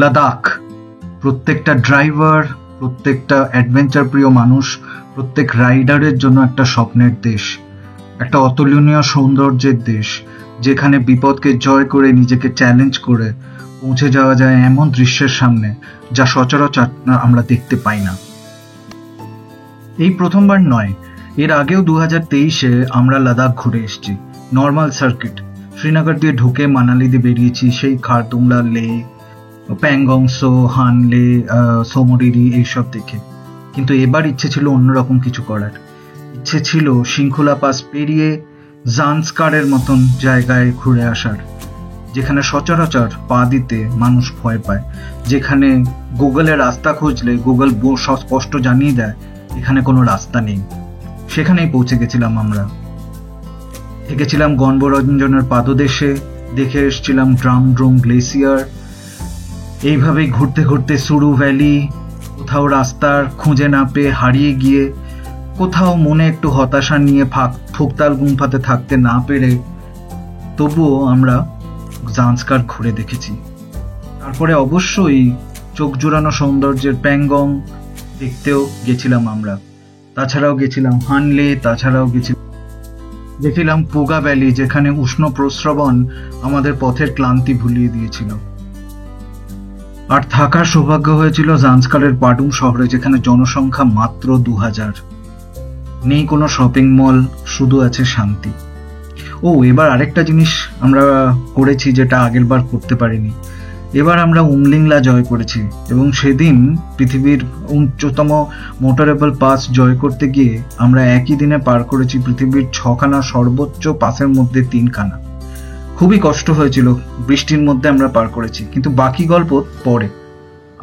লাদাখ প্রত্যেকটা ড্রাইভার, প্রত্যেকটা অ্যাডভেঞ্চার প্রিয় মানুষ, প্রত্যেক রাইডারের জন্য একটা স্বপ্নের দেশ, একটা অতুলনীয় সৌন্দর্যের দেশ, যেখানে বিপদকে জয় করে নিজেকে চ্যালেঞ্জ করে পৌঁছে যাওয়া যায় এমন দৃশ্যের সামনে যা সচরাচর আমরা দেখতে পাই না। এই প্রথমবার নয়, এর আগেও 2023-এ আমরা লাদাখ ঘুরে এসেছি। নর্মাল সার্কিট, শ্রীনগর দিয়ে ঢুকে মানালি দিয়ে বেরিয়েছি, সেই খারদুংলা, লে, প্যাংগং সো, হানলে, সোমরিরি এইসব দেখে। কিন্তু এবার ইচ্ছে ছিল অন্যরকম কিছু করার। ইচ্ছে ছিল শৃঙ্খলা পাস পেরিয়ে জান্সকারের মতন জায়গায় ঘুরে আসার, যেখানে সচরাচর পা দিতে মানুষ ভয় পায়, যেখানে গুগলে রাস্তা খুঁজলে গুগল স্পষ্ট জানিয়ে দেয় এখানে কোনো রাস্তা নেই। সেখানেই পৌঁছে গেছিলাম আমরা। থেকেছিলাম গণবরঞ্জনের পাদদেশে, দেখে এসেছিলাম ড্রামড্রুম গ্লেসিয়ার। এইভাবেই ঘুরতে ঘুরতে সুরু ভ্যালি, কোথাও রাস্তার খুঁজে না পেয়ে হারিয়ে গিয়ে, কোথাও মনে একটু হতাশা নিয়ে ফুকতাল গুম্ফাতে থাকতে না পেরে, তবুও আমরা জান্সকার ঘুরে দেখেছি। তারপরে অবশ্যই চোখ জুড়ানো সৌন্দর্যের প্যাংগং দেখতেও গেছিলাম আমরা। তাছাড়াও গেছিলাম হানলে, তাছাড়াও গেছিলাম পোগা ভ্যালি, যেখানে উষ্ণ প্রস্রবণ আমাদের পথের ক্লান্তি ভুলিয়ে দিয়েছিল। আর থাকার সৌভাগ্য হয়েছিল জান্সকারের পাডুং শহরে, যেখানে জনসংখ্যা মাত্র 2000। নেই কোনো শপিং মল, শুধু আছে শান্তি। এবার আরেকটা জিনিস আমরা করেছি যেটা আগের বার করতে পারিনি। এবার আমরা উমলিংলা জয় করেছি, এবং সেদিন পৃথিবীর উচ্চতম মোটরেবল পাস জয় করতে গিয়ে আমরা একই দিনে পার করেছি পৃথিবীর 6খানা সর্বোচ্চ পাসের মধ্যে 3খানা। খুবই কষ্ট হয়েছিল, বৃষ্টির মধ্যে আমরা পার করেছি, কিন্তু বাকি গল্প পরে।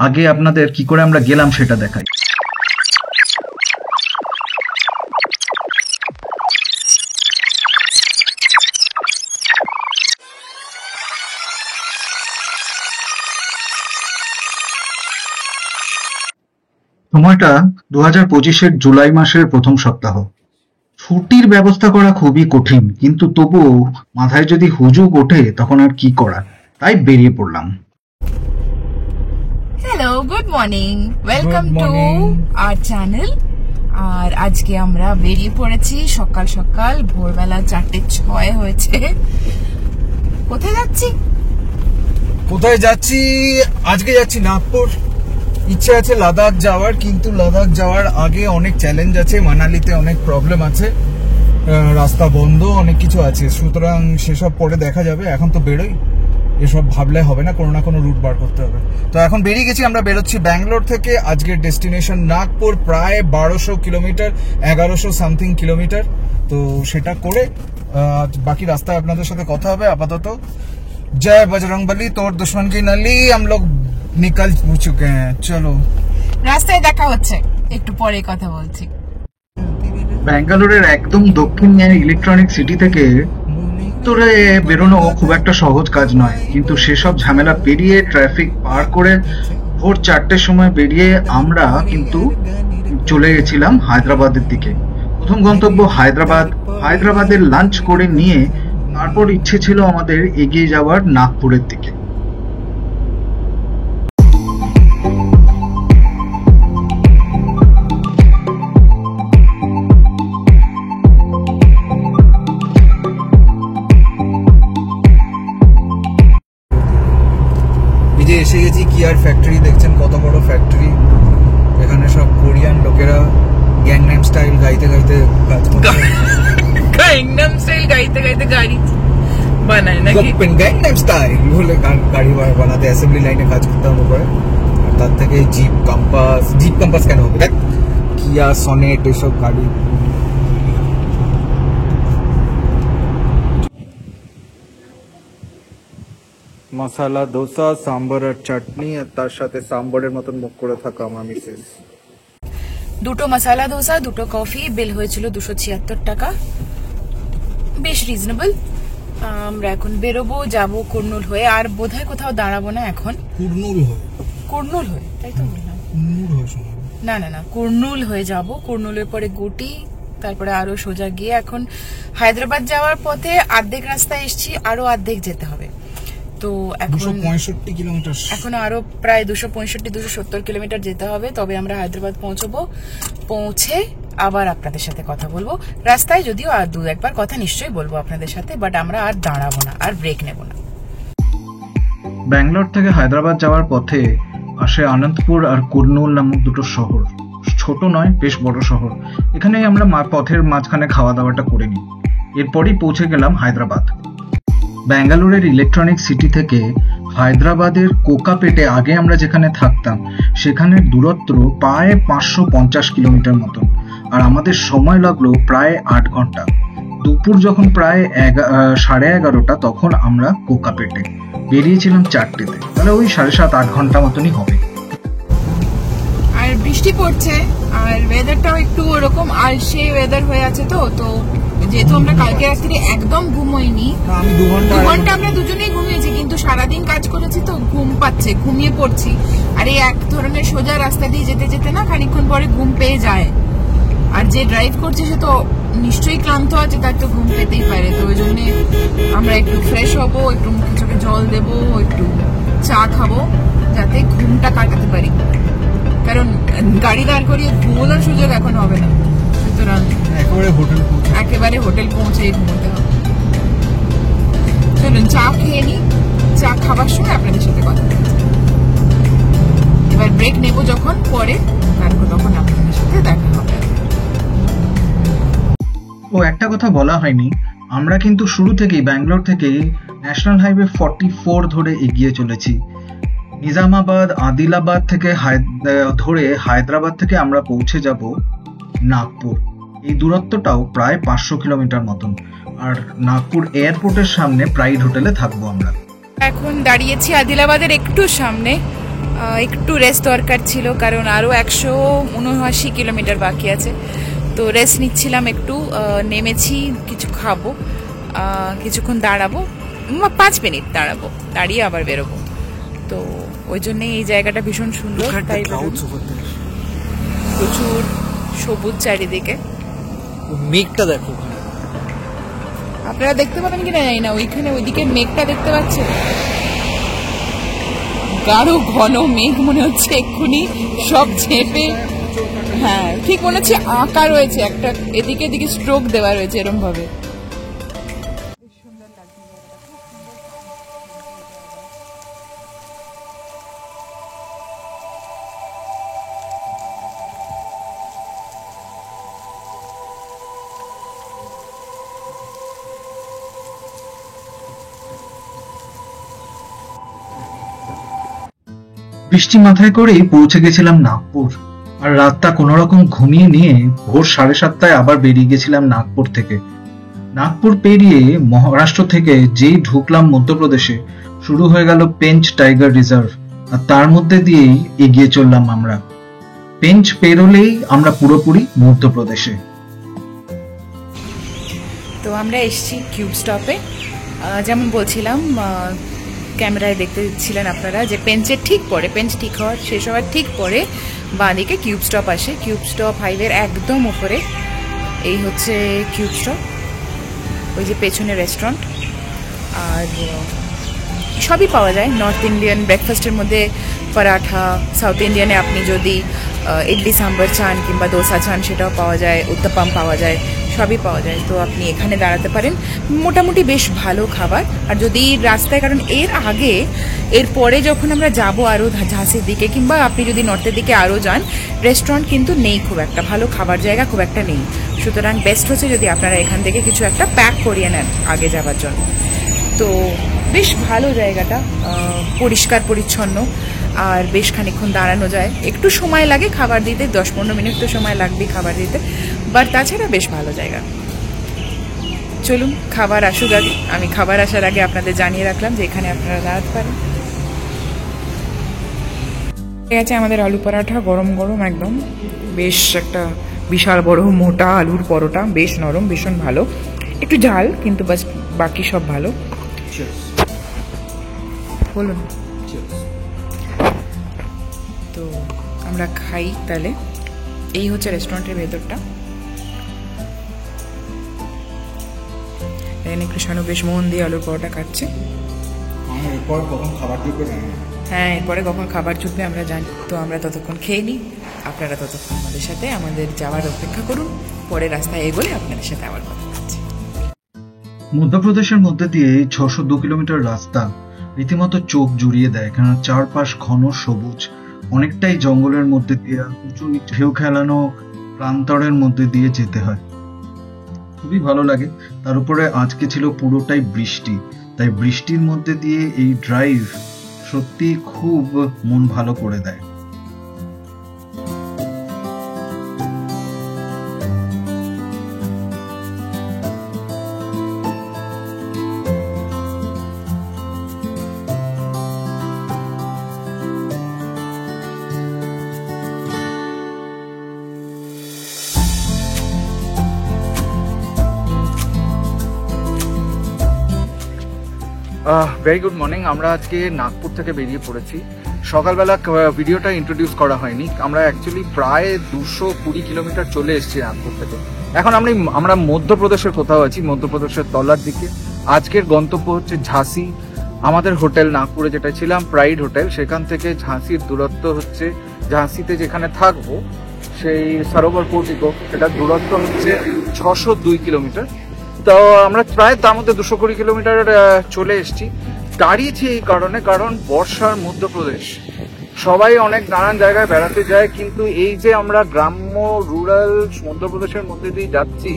আগে আপনাদের কি করে আমরা গেলাম সেটা দেখাই। সময়টা 2025-এর জুলাই মাসের প্রথম সপ্তাহ। ছুটির ব্যবস্থা করা খুবই কঠিন, কিন্তু তবুও মাথায় যদি হুজুগ ওঠে তখন আর কি করা, তাই বেরিয়ে পড়লাম। Hello, good morning, welcome to our channel. আর আজকে আমরা বেরিয়ে পড়েছি সকাল সকাল, ভোরবেলা 4:06 হয়েছে। কোথায় যাচ্ছি? আজকে যাচ্ছি নাগপুর। ইচ্ছে আছে লাদাখ যাওয়ার, কিন্তু লাদাখ যাওয়ার আগে অনেক চ্যালেঞ্জ আছে। মানালিতে অনেক প্রবলেম আছে, রাস্তা বন্ধ, অনেক কিছু আছে, সুতরাং সেসব পরে দেখা যাবে। এখন তো বেরোই, এসব ভাবলে হবে না, কোনো না কোনো রুট বার করতে হবে। তো এখন বেরিয়ে গেছি, আমরা বেরোচ্ছি ব্যাঙ্গালোর থেকে। আজকের ডেস্টিনেশন নাগপুর, প্রায় 1200 কিলোমিটার, 1100 সামথিং কিলোমিটার। তো সেটা করে বাকি রাস্তায় আপনাদের সাথে কথা হবে। আপাতত জয় বজরংবলী, তোর দুশ্মন কি নলি, हम लोग निकल चुके हैं। चलो, রাস্তায় দেখা হচ্ছে, একটু পরে কথা বলছি। ব্যাঙ্গালোরের একদম দক্ষিণ ইলেকট্রনিক সিটি থেকে উত্তরে বেরোনো খুব একটা সহজ কাজ নয়, কিন্তু সেসব ঝামেলা পেরিয়ে ট্রাফিক পার করে ভোর 4টের সময় বেরিয়ে আমরা কিন্তু চলে গেছিলাম হায়দ্রাবাদের দিকে। প্রথম গন্তব্য হায়দ্রাবাদের লাঞ্চ করে নিয়ে তারপর ইচ্ছে ছিল আমাদের এগিয়ে যাওয়ার নাগপুরের দিকে। এসে গেছি কিয়ার ফ্যাক্টরি, দেখছেন কত বড় ফ্যাক্টরি। এখানে সব কোরিয়ান লোকেরা গ্যাংনাম স্টাইল গাইতে গাইতে কাজ করছে। গ্যাংনাম স্টাইল গাইতে গাইতে গাড়ি বানায় নাকি? গ্যাংনাম স্টাইল বলে গাড়ি বানাতে অ্যাসেম্বলি লাইনে কাজ করতে হবে পরে। আর তার থেকে জিপ কাম্পাস কেন হবে, কিয়া সনেট এসব গাড়ি। মশলা দোসা, সাম্বার আর চাটনি, আর তার সাথে সাম্বারের মতন মুখ করে থাকা আমার মিসেস। দুটো মশলা দোসা, দুটো কফি, বিল হয়েছিল 276 টাকা, বেশ রিজনেবল। আমরা এখন বেরোবো, যাবো কুর্নুল হয়ে। আর বোধহয় কোথাও দাঁড়াবো না এখন। কুর্নুল হয়ে তাই তো বললাম? না, কুর্নুল হয়ে যাব। কুর্নুলের পরে গুটি, তারপরে আরো সোজা গিয়ে এখন হায়দ্রাবাদ যাওয়ার পথে অর্ধেক রাস্তায় এসছি, আরো অর্ধেক যেতে হবে। তো এখন 265 কিলোমিটার, এখনো আরো প্রায় 265-270 কিলোমিটার যেতে হবে, তবে আমরা হায়দ্রাবাদ পৌঁছবো। পৌঁছে আবার আপনাদের সাথে কথা বলবো। রাস্তায় যদিও আর দু একবার কথা নিশ্চয়ই বলবো আপনাদের সাথে, বাট আমরা আর দাঁড়াবো না, আর ব্রেক নেব না। ব্যাঙ্গালোর থেকে হায়দ্রাবাদ যাওয়ার পথে আসে অনন্তপুর আর কুর্নুল নামক দুটো শহর। ছোট নয়, বেশ বড় শহর। এখানেই আমরা পথের মাঝখানে খাওয়া দাওয়াটা করে নিই। এরপরই পৌঁছে গেলাম হায়দ্রাবাদ। ব্যাঙ্গালোরের ইলেকট্রনিক সিটি থেকে হায়দ্রাবাদের কোকাপেটে আগে আমরা যেখানে থাকতাম সেখানের দূরত্ব প্রায় 550 কিলোমিটার মতন, আর আমাদের সময় লাগলো প্রায় 8 ঘন্টা। দুপুর যখন প্রায় 11:30 তখন আমরা কোকাপেটে বেরিয়েছিলাম 4টেতে, তাহলে ওই 7.5-8 ঘন্টা মতনই হবে। আর বৃষ্টি পড়ছে, আর ওয়েদারটাও একটু ওরকম আলসে ওয়েদার হয়ে আছে। তো যেহেতু আমরা কালকে রাত্রে একদম ঘুমোইনি, আমি 2 ঘন্টা আমরা দুজনেই ঘুমিয়েছি, কিন্তু সারাদিন কাজ করেছি তো ঘুম পাচ্ছে, ঘুমিয়ে পড়ছি। আর এই এক ধরনের সোজা রাস্তা দিয়ে যেতে যেতে না খানিকক্ষণ পরে ঘুম পেয়ে যায়। আর যে ড্রাইভ করছে সে তো নিশ্চয়ই ক্লান্ত আছে, তার তো ঘুম পেতেই পারে। তো ওই জন্য আমরা একটু ফ্রেশ হবো, একটু মুখে চোখে জল দেবো, একটু চা খাবো, যাতে ঘুমটা কাটাতে পারি। কারণ গাড়ি দাঁড় করিয়ে ঘুমোনোর সুযোগ এখন হবে না, সুতরাং একেবারে হোটেল পৌঁছে ঘুমোতে হবে। চলুন চা খেয়ে নিই, চা খাবার সময় আপনাদের সাথে কথা বলছি। এবার ব্রেক নেবো যখন পরে, তারপর তখন আপনাদের সাথে দেখা হবে। একটা কথা বলা হয়নি, আমরা কিন্তু শুরু থেকেই ব্যাঙ্গালোর থেকে ন্যাশনাল হাইওয়ে 44 ধরে এগিয়ে চলেছি। নিজামাবাদ, আদিলাবাদ থেকে ধরে হায়দ্রাবাদ থেকে আমরা পৌঁছে যাব নাগপুর। এই দূরত্বটাও প্রায় 500 কিলোমিটার মতন। আর নাগপুর এয়ারপোর্টের সামনে প্রাইড হোটেলে থাকবো আমরা। এখন দাঁড়িয়েছি আদিলাবাদের একটু সামনে। একটু রেস্ট দরকার ছিল, কারণ আরো 179 কিলোমিটার বাকি আছে। তো রেস্ট নিচ্ছিলাম একটু, নেমেছি, কিছু খাবো, কিছুক্ষণ দাঁড়াবো, 5 মিনিট দাঁড়াবো, দাঁড়িয়ে আবার বেরোবো। তো ওই জন্য এই জায়গাটা ভীষণ সুন্দর, তাই প্রচুর সবুজ চারিদিকে। মেঘটা দেখো, আপনারা দেখতে পাবেন কিনা জানি না, ওইখানে ওইদিকে মেঘটা দেখতে পাচ্ছেন, গাঢ় ঘন মেঘ, মনে হচ্ছে এক্ষুনি সব ঝেঁপে, হ্যাঁ ঠিক মনে হচ্ছে আঁকা রয়েছে, একটা এদিকে এদিকে স্ট্রোক দেওয়া রয়েছে এরকম ভাবে। বৃষ্টি মাথায় করেই পৌঁছে গেছিলাম নাগপুর, আর রাতটা কোনো রকম ঘুমিয়ে নিয়ে ভোর 7:30 আবার বেরিয়ে গেছিলাম নাগপুর থেকে। নাগপুর পেরিয়ে মহারাষ্ট্র থেকে যেই ঢুকলাম মধ্যপ্রদেশে, শুরু হয়ে গেল পেঞ্চ টাইগার রিজার্ভ, আর তার মধ্যে দিয়েই এগিয়ে চললাম আমরা। পেঞ্চ পেরোলেই আমরা পুরোপুরি মধ্যপ্রদেশে। তো আমরা এসেছি কিউব স্টপে। যেমন বলছিলাম, ক্যামেরায় দেখতে দিচ্ছিলেন আপনারা যে পেঞ্চের ঠিক পরে, পেঞ্চ ঠিক হওয়ার শেষ হওয়ার ঠিক পরে বাঁদিকে কিউব স্টপ আসে। কিউব স্টপ হাইওয়ের একদম উপরে এই হচ্ছে কিউব স্টপ, ওই যে পেছনে রেস্টুরেন্ট। আর সবই পাওয়া যায়, নর্থ ইন্ডিয়ান ব্রেকফাস্টের মধ্যে পরাঠা, সাউথ ইন্ডিয়ানে আপনি যদি ইডলি সাম্বার চান কিংবা দোসা চান সেটাও পাওয়া যায়, উত্তাপাম পাওয়া যায়, সবই পাওয়া যায়। তো আপনি এখানে দাঁড়াতে পারেন, মোটামুটি বেশ ভালো খাবার। আর যদি রাস্তায়, কারণ এর পরে যখন আমরা যাব আরও ঝাঁসির দিকে কিংবা আপনি যদি নর্থের দিকে আরও যান, রেস্টুরেন্ট কিন্তু নেই খুব একটা, ভালো খাবার জায়গা খুব একটা নেই। সুতরাং বেস্ট হচ্ছে যদি আপনারা এখান থেকে কিছু একটা প্যাক করিয়ে নেন আগে যাবার জন্য। তো বেশ ভালো জায়গাটা, পরিষ্কার পরিচ্ছন্ন, আর বেশ খানিকক্ষণ দাঁড়ানো যায়। একটু সময় লাগে খাবার দিতে, 10-15 মিনিট তো সময় লাগবেই খাবার দিতে, বাট তাছাড়া বেশ ভালো জায়গা। চলুন খাবার আসুক আগে, আমি খাবার আসার আগে আপনাদের জানিয়ে রাখলাম যে এখানে আপনারা দাঁড়াতে পারেন। ঠিক আছে, আমাদের আলু পরাঠা গরম গরম একদম, বেশ একটা বিশাল বড় মোটা আলুর পরোটা, বেশ নরম, ভীষণ ভালো, একটু ঝাল কিন্তু বাস বাকি সব ভালো। বলুন, তো আমরা খাই তাহলে। এই হচ্ছে রেস্টুরেন্টের ভেতরটা। এখানে কৃষ্ণ বেশ মন দিয়ে আলুর পরোটা খাচ্ছে, এরপর কখন খাবার ঢুকবে জানি না। হ্যাঁ, এরপরে কখন খাবার জুটবে আমরা জানি। তো আমরা ততক্ষণ খেয়ে নিই, আপনারা ততক্ষণ আমাদের সাথে আমাদের যাওয়ার অপেক্ষা করুন। পরে রাস্তায় এগোলে আপনাদের সাথে আবার কথা হচ্ছে। মধ্যপ্রদেশের মধ্যে দিয়ে 602 কিলোমিটার রাস্তা রীতিমতো চোখ জুড়িয়ে দেয়, কারণ চারপাশ ঘন সবুজ, অনেকটাই জঙ্গলের মধ্যে দিয়ে উঁচু নিচু ঢেউ খেলানো প্রান্তরের মধ্যে দিয়ে যেতে হয়। খুবই ভালো লাগে। তার উপরে আজকে ছিল পুরোটাই বৃষ্টি, তাই বৃষ্টির মধ্যে দিয়ে এই ড্রাইভ সত্যি খুব মন ভালো করে দেয়। Very good morning. আমরা আজকে নাগপুর থেকে বেরিয়ে পড়েছি। সকালবেলা ভিডিওটা ইন্ট্রোডিউস করা হয়নি। আমরা অ্যাকচুয়ালি প্রায় 220 কিলোমিটার চলে এসেছি নাগপুর থেকে। এখন আমরা মধ্যপ্রদেশের কোথাও আছি, মধ্যপ্রদেশের তলার দিকে। আজকের গন্তব্য হচ্ছে ঝাঁসি। আমাদের হোটেল নাগপুরে যেটা ছিলাম, প্রাইড হোটেল, সেখান থেকে ঝাঁসির দূরত্ব হচ্ছে, ঝাঁসিতে যেখানে থাকবো সেই সরোবর পোর্টিকো, সেটার দূরত্ব হচ্ছে 602 কিলোমিটার। তো আমরা প্রায় তার মধ্যে 220 কিলোমিটার চলে এসেছি। দাঁড়িয়েছি এই কারণে, কারণ বর্ষার মধ্যপ্রদেশ, সবাই অনেক নানান জায়গায় বেড়াতে যায়, কিন্তু এই যে আমরা গ্রাম্য রুরাল মধ্যপ্রদেশের মধ্যে দিয়ে যাচ্ছি,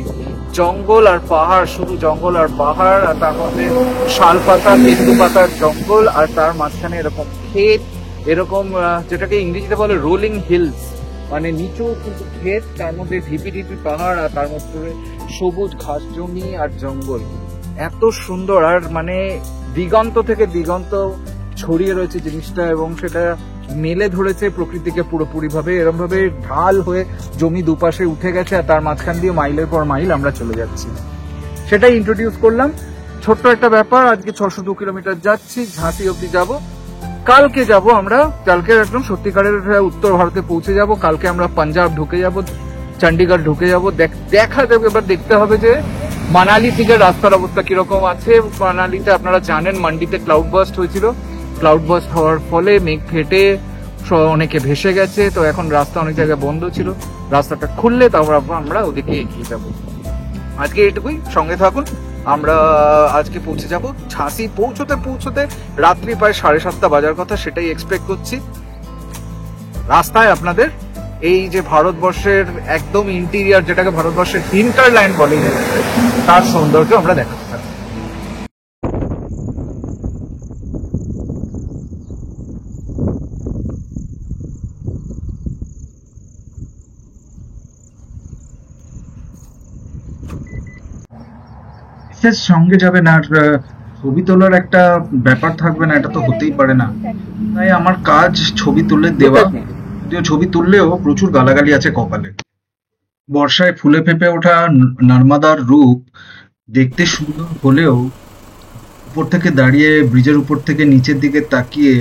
জঙ্গল আর পাহাড়, শুধু জঙ্গল আর পাহাড়, আর তার মধ্যে শাল পাতা তেঁদু পাতার জঙ্গল, আর তার মাঝখানে এরকম ক্ষেত, এরকম যেটাকে ইংরেজিতে বলে রোলিং হিলস, মানে নিচু কিন্তু ক্ষেত, তার মধ্যে ঢিপি ঢিপি পাহাড়, আর তার মধ্যে সবুজ ঘাস জমি আর জঙ্গল। এত সুন্দর, আর মানে দিগন্ত থেকে দিগন্ত ছড়িয়ে রয়েছে জিনিসটা, এবং সেটা মেলে ধরেছে প্রকৃতিকে পুরোপুরি ভাবে, এরকম ভাবে ঢাল হয়ে জমি দুপাশে উঠে গেছে, আর তার মাঝখান দিয়ে মাইলের পর মাইল আমরা চলে যাচ্ছি। সেটাই ইন্ট্রোডিউস করলাম, ছোট্ট একটা ব্যাপার। আজকে 602 কিলোমিটার যাচ্ছি, ঝাঁসি অব্দি যাব। কালকে যাব আমরা, কালকে একদম সত্যিকারের উত্তর ভারতে পৌঁছে যাব। কালকে আমরা পাঞ্জাব ঢুকে যাব, চণ্ডীগড় ঢুকে যাব। দেখা যাবে, এবার দেখতে হবে যে মানালি থেকে রাস্তার অবস্থা কিরকম আছে। মানালিতে আপনারা জানেন মান্ডিতে ক্লাউড বাস্ট হয়েছিল, ক্লাউড বাস্ট হওয়ার ফলে মেঘ ফেটে অনেকে ভেসে গেছে। তো এখন রাস্তা অনেক জায়গায় বন্ধ ছিল, রাস্তাটা খুললে তারপর আমরা ওদিকে এগিয়ে যাবো। আজকে এটুকুই, সঙ্গে থাকুন। আমরা আজকে পৌঁছে যাব ঝাঁসি। পৌঁছতে রাত্রি প্রায় 7:30 বাজার কথা, সেটাই এক্সপেক্ট করছি। রাস্তায় আপনাদের এই যে ভারতবর্ষের একদম ইন্টেরিয়ার, যেটাকে ভারতবর্ষের হিন্টারল্যান্ড বলে, তার সৌন্দর্য আমরা দেখাতে থাকবো। সঙ্গে যাবে না, আর ছবি তোলার একটা ব্যাপার থাকবে না, এটা তো হতেই পারে না। তাই আমার কাজ ছবি তুলে দেওয়া, যদিও ছবি তুললেও প্রচুর গালাগালি আছে কপালে। বর্ষায় ফুলে ফেঁপে ওঠা নর্মদার রূপ দেখতে সুন্দর হলেও উপর থেকে দাঁড়িয়ে, ব্রিজের উপর থেকে নিচের দিকে তাকিয়ে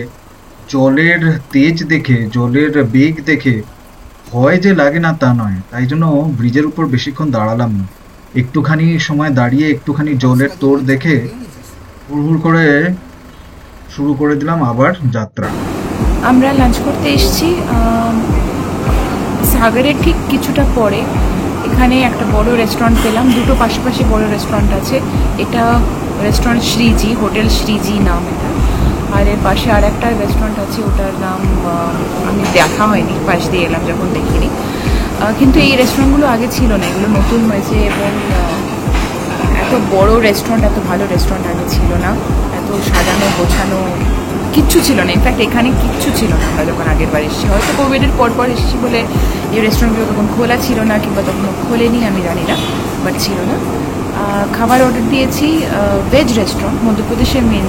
জলের তেজ দেখে, জলের বেগ দেখে ভয় যে লাগে না তা নয়। তাই জন্য ব্রিজের উপর বেশিক্ষণ দাঁড়ালাম না, একটুখানি সময় দাঁড়িয়ে একটুখানি জলের তোড় দেখে হুড় করে শুরু করে দিলাম আবার যাত্রা। আমরা লাঞ্চ করতে এসেছি সাগরের ঠিক কিছুটা পরে। এখানে একটা বড় রেস্টুরেন্ট পেলাম, দুটো পাশাপাশি বড় রেস্টুরেন্ট আছে। এটা রেস্টুরেন্ট শ্রীজি, হোটেল শ্রীজি নাম এটা। আর এর পাশে আর একটা রেস্টুরেন্ট আছে, ওটার নাম আমি দেখা হয়নি, পাশ দিয়ে এলাম যখন দেখিনি। কিন্তু এই রেস্টুরেন্টগুলো আগে ছিল না, এগুলো নতুন হয়েছে। এবং এত বড় রেস্টুরেন্ট, এত ভালো রেস্টুরেন্ট আগে ছিল না, এত সাজানো গোছানো কিচ্ছু ছিল না। ইনফ্যাক্ট এখানে কিচ্ছু ছিল না আমরা যখন আগের বার এসেছি। হয়তো কোভিডের পর এসেছি বলে এই রেস্টুরেন্টগুলো তখন খোলা ছিল না, কিংবা তখন খোলেনি, আমি জানি না, বাট ছিল না। খাবার অর্ডার দিয়েছি, ভেজ রেস্টুরেন্ট। মধ্যপ্রদেশের মেন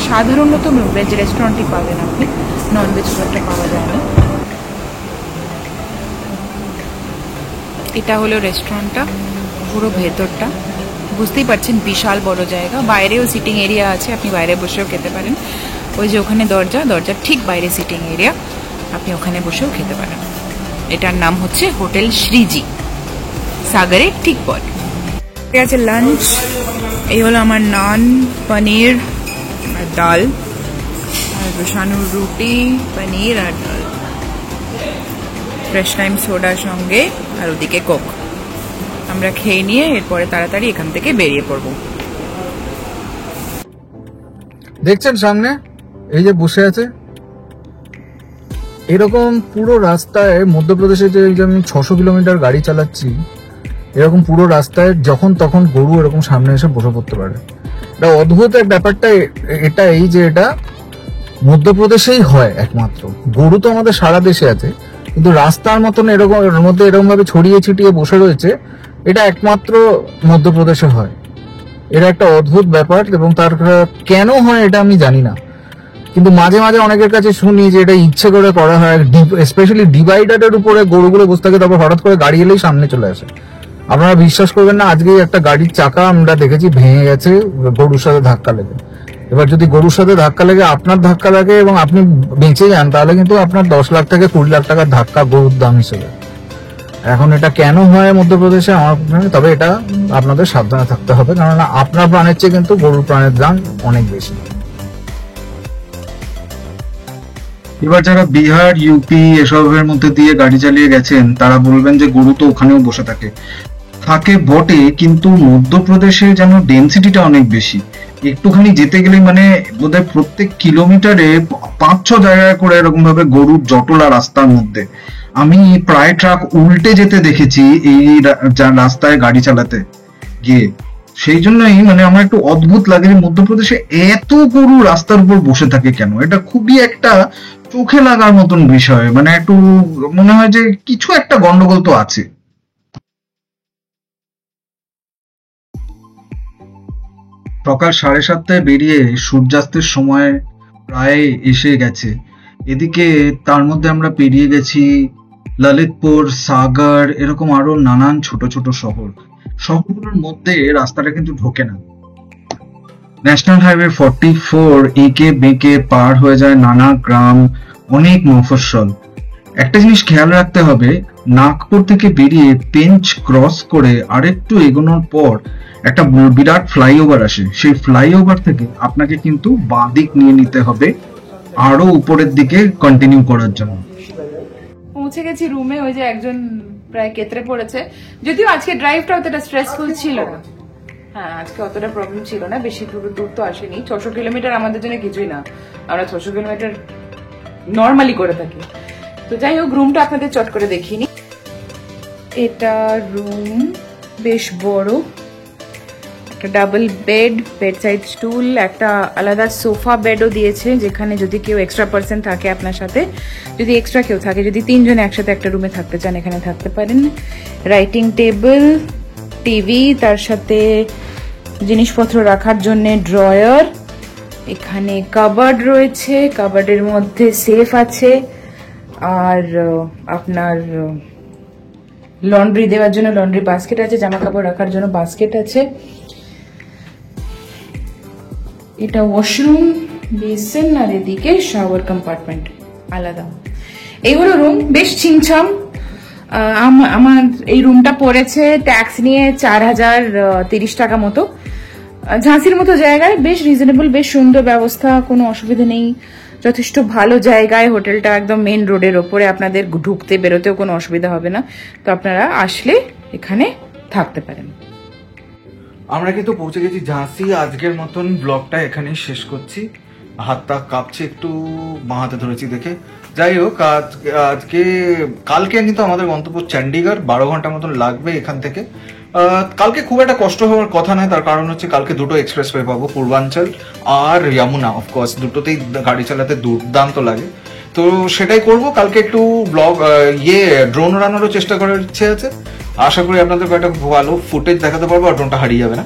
সাধারণত ভেজ রেস্টুরেন্টই পাবেন আপনি, ননভেজ খুব একটা পাওয়া যায় না। এটা হলো রেস্টুরেন্টটা, পুরো ভেতরটা বুঝতেই পারছেন, বিশাল বড় জায়গা। বাইরেও সিটিং এরিয়া আছে, আপনি বাইরে বসেও খেতে পারেন। ওই যে ওখানে দরজার ঠিক বাইরে সিটিং এরিয়া, আপনি ওখানে বসেও খেতে পারেন। এটার নাম হচ্ছে হোটেল শ্রীজি, সাগরের ঠিক পরে। ঠিক আছে, লাঞ্চ এই হলো আমার নান, পনির, আর ডাল, আর রোশানুর রুটি, পনির আর ডাল, ফ্রেশ টাইম সোডার সঙ্গে, আর ওদিকে কোক। আমরা খেয়ে নিয়ে এরপরে তাড়াতাড়ি এখান থেকে বেরিয়ে পড়বো। দেখছেন সামনে এই যে বসে আছে, এরকম পুরো রাস্তায় মধ্যপ্রদেশে যে আমি 600 কিলোমিটার গাড়ি চালাচ্ছি, এরকম পুরো রাস্তায় যখন তখন গরু এরকম সামনে এসে বসে পড়তে পারে। এটা অদ্ভুত এক ব্যাপারটা এটা এই যে এটা মধ্যপ্রদেশেই হয় একমাত্র। গরু তো আমাদের সারা দেশে আছে, কিন্তু রাস্তার মতন এরকম এর মধ্যে এরকম ভাবে ছড়িয়ে ছিটিয়ে বসে রয়েছে, এটা একমাত্র মধ্যপ্রদেশে হয়। এটা একটা অদ্ভুত ব্যাপার, এবং তার কেন হয় এটা আমি জানি না, কিন্তু মাঝে মাঝে অনেকের কাছে শুনি যে এটা ইচ্ছে করে করা হয়, স্পেশালি ডিভাইডারের উপরে গরুগুলো বসে থাকে, তারপর হঠাৎ করে গাড়ি এলেই সামনে চলে আসে। আপনারা বিশ্বাস করবেন না, আজকে একটা গাড়ির চাকা আমরা দেখেছি ভেঙে গেছে গরুর সাথে ধাক্কা লেগে। এবার যদি গরুর সাথে ধাক্কা লেগে আপনার ধাক্কা লাগে এবং আপনি বেঁচে যান, তাহলে কিন্তু আপনার 10 লাখ থেকে 20 লাখ টাকার ধাক্কা গরুর দাম হিসেবে। এখন এটা কেন হয় মধ্যপ্রদেশে আমার, তবে এটা আপনাদের সাবধানে থাকতে হবে, কেননা আপনার প্রাণের চেয়ে কিন্তু গরুর প্রাণের দাম অনেক বেশি। এবার যারা বিহার, ইউপি এসবের মধ্যে দিয়ে গাড়ি চালিয়ে গেছেন, তারা বলবেন যে গরু তো ওখানেও বসে থাকে বটে, কিন্তু মধ্যপ্রদেশে যেন ডেনসিটিটা অনেক বেশি। একটুখানি যেতে গেলেই মানে বোধহয় প্রত্যেক কিলোমিটারে 5-6 জায়গায় করে এরকম ভাবে গরুর জটলা রাস্তার মধ্যে। আমি প্রায় ট্রাক উল্টে যেতে দেখেছি এই রাস্তায় গাড়ি চালাতে গিয়ে। সেই জন্যই মানে আমার একটু অদ্ভুত লাগে যে মধ্যপ্রদেশে এত গরু রাস্তার উপর বসে থাকে কেন। এটা খুবই একটা চোখে লাগার মতন বিষয়, মানে একটু মনে হয় যে কিছু একটা গন্ডগোল তো আছে। সকাল 7:30টায় বেরিয়ে সূর্যাস্তের সময় প্রায় এসে গেছে। এদিকে তার মধ্যে আমরা পেরিয়ে গেছি ললিতপুর, সাগর, এরকম আরো নানান ছোট ছোট শহর। শহরগুলোর মধ্যে রাস্তাটা কিন্তু ঢোকে না। ন্যাশনাল হাইওয়ে 44 এঁকে বেঁকে পার হয়ে যায় নানা গ্রাম, অনেক মফস্বল। একটা জিনিস খেয়াল রাখতে হবে, নাগপুর থেকে বেরিয়ে পেঞ্চ ক্রস করে আরেকটু এগোনোর পর একটা বিরাট ফ্লাইওভার আসে। সেই ফ্লাইওভার থেকে আপনাকে কিন্তু বাঁ দিক নিয়ে নিতে হবে আরো উপরের দিকে কন্টিনিউ করার জন্য। পৌঁছে গেছি রুমে। ওই যে একজন প্রায় কেতরে পড়েছে, যদিও আজকে ড্রাইভটা অতটা স্ট্রেসফুল ছিল না। হ্যাঁ, আজকে অতটা প্রবলেম ছিল না, বেশি দূর তো আসেনি। 600 কিলোমিটার আমাদের জন্য কিছুই না, আমরা 600 কিলোমিটার নর্মালি করে থাকি। তো যাই হোক, রুমটা আপনাদের চট করে দেখিনি। এটা রুম বেশ বড়, একটা ডাবল বেড, বেড সাইড স্টুল, একটা আলাদা সোফা বেডও দিয়েছে, যেখানে যদি কেউ এক্সট্রা পার্সন থাকে আপনার সাথে, যদি এক্সট্রা কেউ থাকে, যদি 3 জন একসাথে একটা রুমে থাকতে চান এখানে থাকতে পারেন। রাইটিং টেবিল, টিভি, তার সাথে জিনিসপত্র রাখার জন্য ড্রয়ার, এখানে কাবার্ড রয়েছে, কাবার্ডের মধ্যে সেফ আছে, আর আপনার লন্ড্রি দেওয়ার জন্য লন্ড্রি বাস্কেট আছে, জামা কাপড় রাখার জন্য বাস্কেট আছে। এটা ওয়াশরুম, বেসিন, আর এদিকে শাওয়ার কম্পার্টমেন্ট আলাদা। এই হলো রুম, বেশ ছিমছাম। আমার এই রুমটা পড়েছে ট্যাক্স নিয়ে 4030 টাকা মতো। ঝাঁসির মতো জায়গায়, বেশ রিজনেবল, বেশ সুন্দর ব্যবস্থা, কোনো অসুবিধা নেই, যথেষ্ট ভালো জায়গায়। হোটেলটা একদম মেন রোডের ওপরে, আপনাদের ঢুকতে বেরোতেও কোনো অসুবিধা হবে না। তো আপনারা আসলে এখানে থাকতে পারেন। আমরা কিন্তু পৌঁছে গেছি ঝাঁসি। আজকের মতন ব্লগটা এখানেই শেষ করছি। হাতটা কাঁপছে একটু, বাঁ হাতে ধরেছি দেখে। যাই হোক, আজকে কালকে কিন্তু আমাদের গন্তব্য চণ্ডীগড়, 12 ঘন্টা মতন লাগবে এখান থেকে। কালকে খুব একটা কষ্ট হওয়ার কথা নয়, তার কারণ হচ্ছে কালকে দুটো এক্সপ্রেসওয়ে পাবো, পূর্বাঞ্চল আর যমুনা। অফকোর্স দুটোতেই গাড়ি চালাতে দুর্দান্ত লাগে, তো সেটাই করব। কালকে একটু ব্লগ ড্রোন উড়ানোরও চেষ্টা করার ইচ্ছে আছে। আশা করি আপনাদেরকে একটা ভালো ফুটেজ দেখাতে পারবো, আর ড্রোনটা হারিয়ে যাবে না।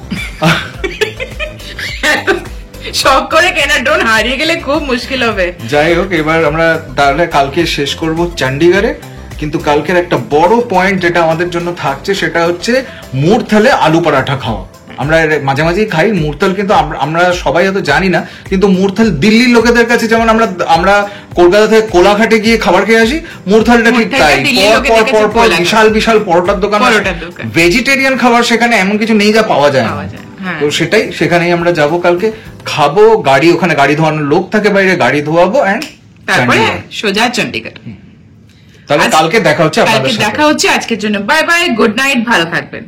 শখ করে কেনা ড্রোন হারিয়ে গেলে খুব মুশকিল হবে। যাই হোক, এবার আমরা তাহলে কালকে শেষ করব চণ্ডীগড়ে। কিন্তু কালকের একটা বড় পয়েন্ট যেটা আমাদের জন্য থাকছে, সেটা হচ্ছে মুরথালে আলু পরাঠা খাওয়া। আমরা মাঝে মাঝেই খাই মুরথাল, কিন্তু আমরা সবাই হয়তো জানি না, কিন্তু মুরথাল দিল্লির লোকেদের কাছে যেমন আমরা কলকাতা থেকে কোলাঘাটে গিয়ে খাবার খেয়ে আসি, মুরথালটা ঠিক তাই। বিশাল বিশাল পরোটার দোকান, ভেজিটেরিয়ান খাবার সেখানে এমন কিছু নেই যা পাওয়া যায় না। হ্যাঁ। তো সেখানেই আমরা যাব কালকে, খাবো, ওখানে গাড়ি ধোয়ানোর লোক থাকে বাইরে, গাড়ি ধোয়াবো এন্ড তারপরে সোজা চণ্ডীগড়। তাহলে কালকে দেখা হচ্ছে আপনাদের কালকে সাথে। দেখা হচ্ছে, আজকের জন্য বাই বাই, গুড নাইট, ভালো থাকবেন।